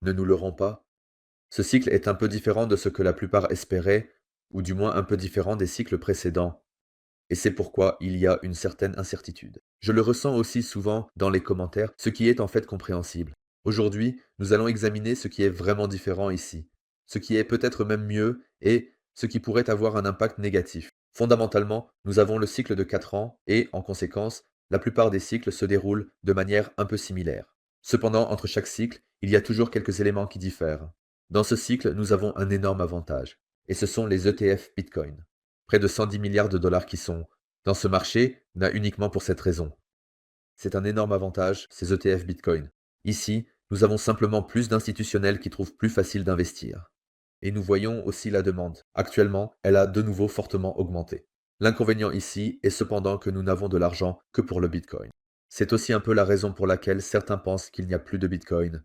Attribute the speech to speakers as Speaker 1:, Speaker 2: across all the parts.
Speaker 1: ne nous leurrons pas. Ce cycle est un peu différent de ce que la plupart espéraient, ou du moins un peu différent des cycles précédents. Et c'est pourquoi il y a une certaine incertitude. Je le ressens aussi souvent dans les commentaires, ce qui est en fait compréhensible. Aujourd'hui, nous allons examiner ce qui est vraiment différent ici, ce qui est peut-être même mieux et ce qui pourrait avoir un impact négatif. Fondamentalement, nous avons le cycle de 4 ans et, en conséquence, la plupart des cycles se déroulent de manière un peu similaire. Cependant, entre chaque cycle, il y a toujours quelques éléments qui diffèrent. Dans ce cycle, nous avons un énorme avantage, et ce sont les ETF Bitcoin. Près de 110 milliards de dollars qui sont dans ce marché n'a uniquement pour cette raison. C'est un énorme avantage, ces ETF Bitcoin. Ici, nous avons simplement plus d'institutionnels qui trouvent plus facile d'investir. Et nous voyons aussi la demande. Actuellement, elle a de nouveau fortement augmenté. L'inconvénient ici est cependant que nous n'avons de l'argent que pour le Bitcoin. C'est aussi un peu la raison pour laquelle certains pensent qu'il n'y a plus de Bitcoin.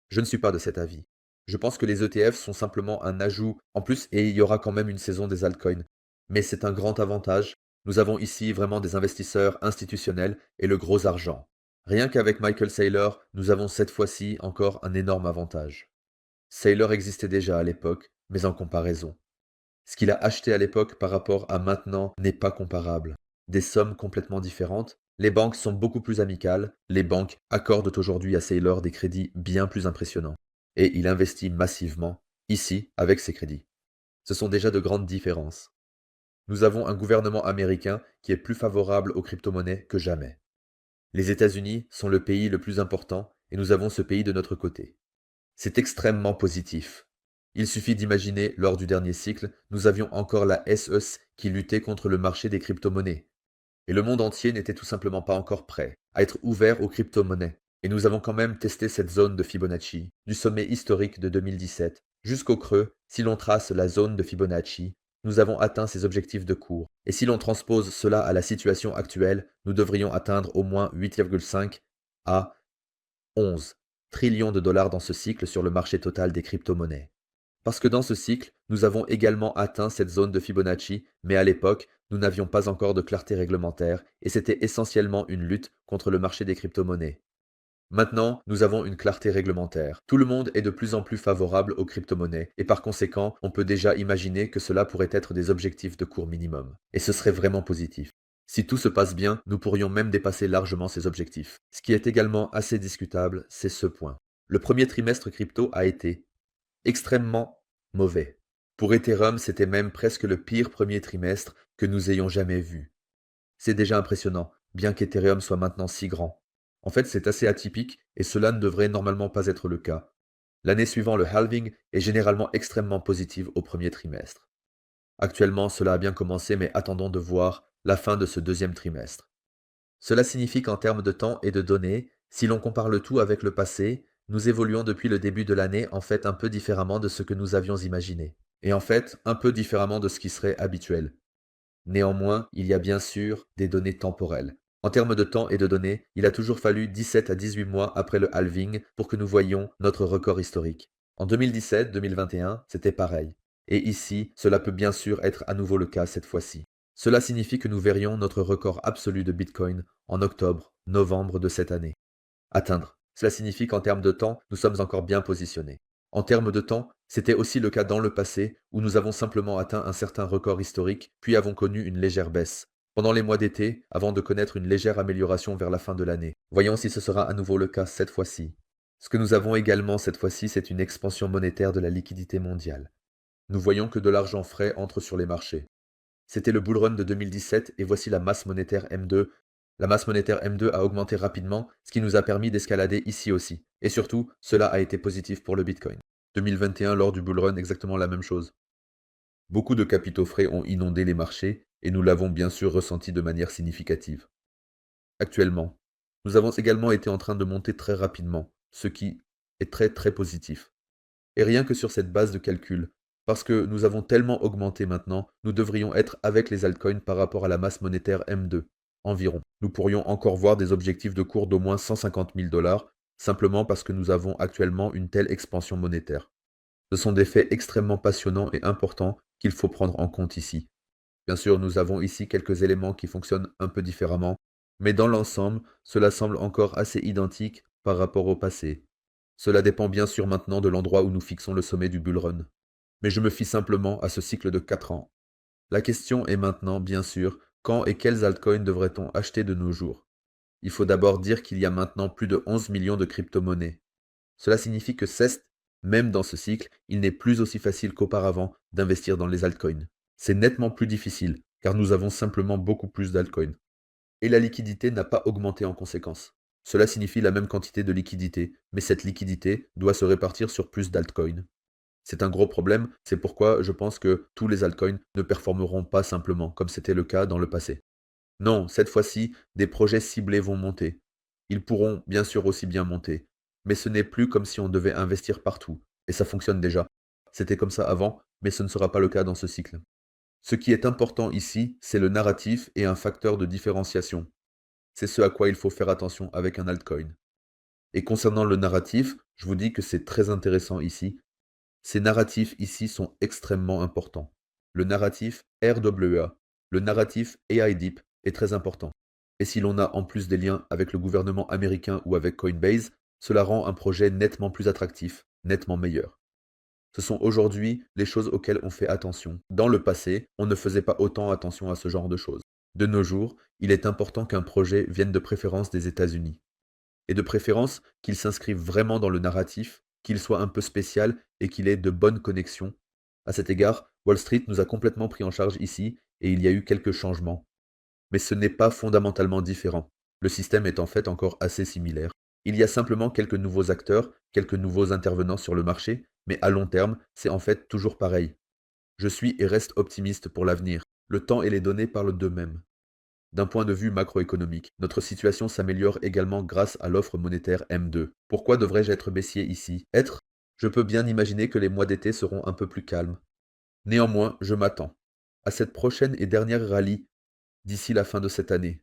Speaker 1: Je ne suis pas de cet avis. Je pense que les ETF sont simplement un ajout en plus et il y aura quand même une saison des altcoins. Mais c'est un grand avantage. Nous avons ici vraiment des investisseurs institutionnels et le gros argent. Rien qu'avec Michael Saylor, nous avons cette fois-ci encore un énorme avantage. Saylor existait déjà à l'époque, mais en comparaison. Ce qu'il a acheté à l'époque par rapport à maintenant n'est pas comparable. Des sommes complètement différentes. Les banques sont beaucoup plus amicales. Les banques accordent aujourd'hui à Saylor des crédits bien plus impressionnants. Et il investit massivement, ici, avec ces crédits. Ce sont déjà de grandes différences. Nous avons un gouvernement américain qui est plus favorable aux crypto-monnaies que jamais. Les États-Unis sont le pays le plus important et nous avons ce pays de notre côté. C'est extrêmement positif. Il suffit d'imaginer, lors du dernier cycle, nous avions encore la SEC qui luttait contre le marché des crypto-monnaies. Et le monde entier n'était tout simplement pas encore prêt à être ouvert aux crypto-monnaies. Et nous avons quand même testé cette zone de Fibonacci, du sommet historique de 2017 jusqu'au creux. Si l'on trace la zone de Fibonacci, nous avons atteint ces objectifs de cours. Et si l'on transpose cela à la situation actuelle, nous devrions atteindre au moins 8,5 à 11 trillions de dollars dans ce cycle sur le marché total des crypto-monnaies. Parce que dans ce cycle, nous avons également atteint cette zone de Fibonacci, mais à l'époque, nous n'avions pas encore de clarté réglementaire et c'était essentiellement une lutte contre le marché des crypto-monnaies. Maintenant, nous avons une clarté réglementaire. Tout le monde est de plus en plus favorable aux crypto-monnaies et par conséquent, on peut déjà imaginer que cela pourrait être des objectifs de cours minimum. Et ce serait vraiment positif. Si tout se passe bien, nous pourrions même dépasser largement ces objectifs. Ce qui est également assez discutable, c'est ce point. Le premier trimestre crypto a été extrêmement mauvais. Pour Ethereum, c'était même presque le pire premier trimestre que nous ayons jamais vu. C'est déjà impressionnant, bien qu'Ethereum soit maintenant si grand. En fait, c'est assez atypique et cela ne devrait normalement pas être le cas. L'année suivant le halving est généralement extrêmement positive au premier trimestre. Actuellement, cela a bien commencé, mais attendons de voir la fin de ce deuxième trimestre. Cela signifie qu'en termes de temps et de données, si l'on compare le tout avec le passé, nous évoluons depuis le début de l'année en fait un peu différemment de ce que nous avions imaginé. Et en fait, un peu différemment de ce qui serait habituel. Néanmoins, il y a bien sûr des données temporelles. En termes de temps et de données, il a toujours fallu 17 à 18 mois après le halving pour que nous voyions notre record historique. En 2017-2021, c'était pareil. Et ici, cela peut bien sûr être à nouveau le cas cette fois-ci. Cela signifie que nous verrions notre record absolu de Bitcoin en octobre, novembre de cette année. Atteindre. Cela signifie qu'en termes de temps, nous sommes encore bien positionnés. En termes de temps, c'était aussi le cas dans le passé, où nous avons simplement atteint un certain record historique, puis avons connu une légère baisse. Pendant les mois d'été, avant de connaître une légère amélioration vers la fin de l'année. Voyons si ce sera à nouveau le cas cette fois-ci. Ce que nous avons également cette fois-ci, c'est une expansion monétaire de la liquidité mondiale. Nous voyons que de l'argent frais entre sur les marchés. C'était le bull run de 2017 et voici la masse monétaire M2. La masse monétaire M2 a augmenté rapidement, ce qui nous a permis d'escalader ici aussi. Et surtout, cela a été positif pour le Bitcoin. 2021, lors du bull run, exactement la même chose. Beaucoup de capitaux frais ont inondé les marchés et nous l'avons bien sûr ressenti de manière significative. Actuellement, nous avons également été en train de monter très rapidement, ce qui est très très positif. Et rien que sur cette base de calcul, parce que nous avons tellement augmenté maintenant, nous devrions être avec les altcoins par rapport à la masse monétaire M2, environ. Nous pourrions encore voir des objectifs de cours d'au moins 150 000 dollars, simplement parce que nous avons actuellement une telle expansion monétaire. Ce sont des faits extrêmement passionnants et importants qu'il faut prendre en compte ici. Bien sûr, nous avons ici quelques éléments qui fonctionnent un peu différemment, mais dans l'ensemble, cela semble encore assez identique par rapport au passé. Cela dépend bien sûr maintenant de l'endroit où nous fixons le sommet du bull run. Mais je me fie simplement à ce cycle de 4 ans. La question est maintenant, bien sûr, quand et quels altcoins devrait-on acheter de nos jours? Il faut d'abord dire qu'il y a maintenant plus de 11 millions de crypto-monnaies. Cela signifie que certes, même dans ce cycle, il n'est plus aussi facile qu'auparavant d'investir dans les altcoins. C'est nettement plus difficile, car nous avons simplement beaucoup plus d'altcoins. Et la liquidité n'a pas augmenté en conséquence. Cela signifie la même quantité de liquidité, mais cette liquidité doit se répartir sur plus d'altcoins. C'est un gros problème, c'est pourquoi je pense que tous les altcoins ne performeront pas simplement, comme c'était le cas dans le passé. Non, cette fois-ci, des projets ciblés vont monter. Ils pourront bien sûr aussi bien monter, mais ce n'est plus comme si on devait investir partout, et ça fonctionne déjà. C'était comme ça avant, mais ce ne sera pas le cas dans ce cycle. Ce qui est important ici, c'est le narratif et un facteur de différenciation. C'est ce à quoi il faut faire attention avec un altcoin. Et concernant le narratif, je vous dis que c'est très intéressant ici. Ces narratifs ici sont extrêmement importants. Le narratif RWA, le narratif AIDIP est très important. Et si l'on a en plus des liens avec le gouvernement américain ou avec Coinbase, cela rend un projet nettement plus attractif, nettement meilleur. Ce sont aujourd'hui les choses auxquelles on fait attention. Dans le passé, on ne faisait pas autant attention à ce genre de choses. De nos jours, il est important qu'un projet vienne de préférence des États-Unis. Et de préférence qu'il s'inscrive vraiment dans le narratif, qu'il soit un peu spécial et qu'il ait de bonnes connexions. À cet égard, Wall Street nous a complètement pris en charge ici et il y a eu quelques changements. Mais ce n'est pas fondamentalement différent. Le système est en fait encore assez similaire. Il y a simplement quelques nouveaux acteurs, quelques nouveaux intervenants sur le marché, mais à long terme, c'est en fait toujours pareil. Je suis et reste optimiste pour l'avenir. Le temps et les données parlent d'eux-mêmes. D'un point de vue macroéconomique, notre situation s'améliore également grâce à l'offre monétaire M2. Pourquoi devrais-je être baissier ici? Je peux bien imaginer que les mois d'été seront un peu plus calmes. Néanmoins, je m'attends à cette prochaine et dernière rallye d'ici la fin de cette année.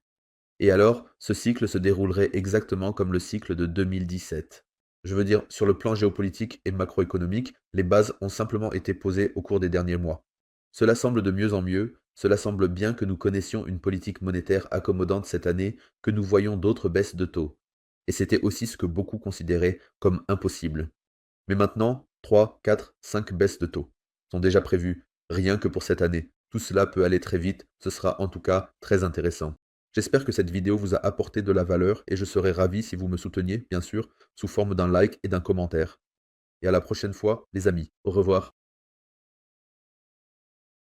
Speaker 1: Et alors, ce cycle se déroulerait exactement comme le cycle de 2017. Je veux dire, sur le plan géopolitique et macroéconomique, les bases ont simplement été posées au cours des derniers mois. Cela semble de mieux en mieux, cela semble bien que nous connaissions une politique monétaire accommodante cette année, que nous voyons d'autres baisses de taux. Et c'était aussi ce que beaucoup considéraient comme impossible. Mais maintenant, 3, 4, 5 baisses de taux sont déjà prévues, rien que pour cette année. Tout cela peut aller très vite, ce sera en tout cas très intéressant. J'espère que cette vidéo vous a apporté de la valeur et je serai ravi si vous me souteniez, bien sûr, sous forme d'un like et d'un commentaire. Et à la prochaine fois, les amis. Au revoir.